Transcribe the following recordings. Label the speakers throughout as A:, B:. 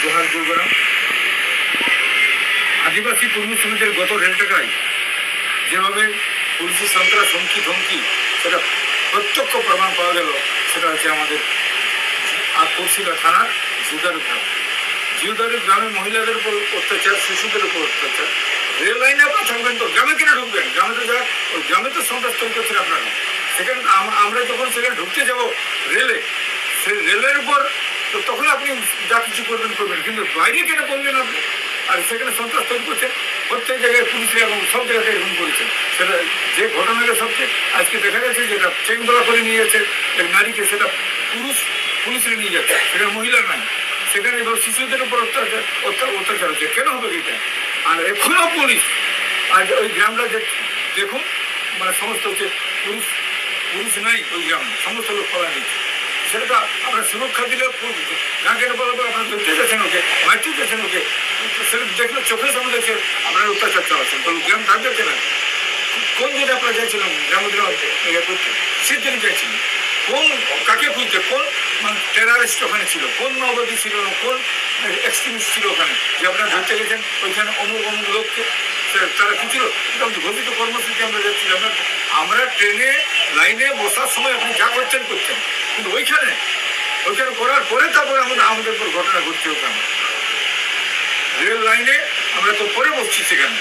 A: জোহার জোরগ্রাম আদিবাসী কর্মী সমিতির গত রেল টাকায় যেভাবে পুলিশি সন্ত্রাস হুমকি ধমকি সেটা প্রত্যক্ষ প্রমাণ পাওয়া গেল, সেটা হচ্ছে আমাদের কোরশিলা থানার জিউদারি গ্রাম। জিউদারি গ্রামে মহিলাদের উপর অত্যাচার, শিশুদের উপর অত্যাচার। রেল লাইনে আপনার থাকবেন তো গ্রামে কিনা ঢুকবেন? গ্রামে তো ওই গ্রামে তো সন্ত্রাস তৈরি করছেন আপনারা। সেখানে আমরা যখন সেখানে ঢুকতে যাব রেলে, সেই রেলের উপর তো তখন আপনি যা কিছু করবেন করবেন, কিন্তু বাইরে কেন করলেন আপনি? আর সেখানে সন্ত্রাস তৈরি করছেন। প্রত্যেক জায়গায় পুলিশরা এবং সব জায়গাতে এরকম করেছেন। সেটা যে ঘটনাটা সবচেয়ে আজকে দেখা গেছে, যেটা চেন ধরা করে নিয়ে যাচ্ছে এক নারীকে, সেটা পুলিশরা নিয়ে যাচ্ছে, সেটা মহিলার নাই। সেখানে এবার শিশুদের উপর অত্যাচার হচ্ছে। কেন হবে এটা? আর এখনো পুলিশ আজ ওই গ্রামটা দেখুন, মানে সমস্ত হচ্ছে পুলিশ নাই ওই গ্রামে, সমস্ত লোক পালা নিচ্ছে। সেটা আপনার সুরক্ষা দিলে গাঁকের বলবো আপনার ধরতে যাচ্ছেন ওকে, মারতে যাচ্ছেন ওকে, সেটা দেখলে চোখের সামনে দেখছে আপনার অত্যাচার চালাচ্ছেন। তো গ্রাম থাকবে কেন? কোন দিনে আপনারা চাইছিলেন গ্রামের ইয়ে করতে? সেদিন দিন চাইছিলেন কোন কাকে খুঁজতে? কোন মানে টেরারিস্ট ওখানে ছিল? কোন মাওবাদী ছিল? কোন এক্সট্রিমিস্ট ছিল ওখানে যে আপনারা ধরতে গেছেন? ওইখানে অমুক লোককে তারা কি ছিল? ঘোষিত কর্মসূচি আমরা যাচ্ছি। আমরা ট্রেনে লাইনে বসার সময় আপনি যা করছেন কিন্তু ওইখানে করার পরে তারপরে আমাদের উপর ঘটনা ঘটছে। ওখানে রেল লাইনে আমরা তো পরে বসছি সেখানে।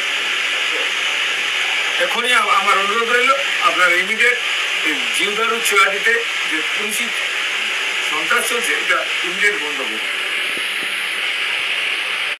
A: এখনই আমার অনুরোধ রইল, আপনার ইমিডিয়েট জিউদারু চুয়াটিতে যে পুলিশি সন্ত্রাস চলছে, এটা ইমিডিয়েট বন্ধ করুন।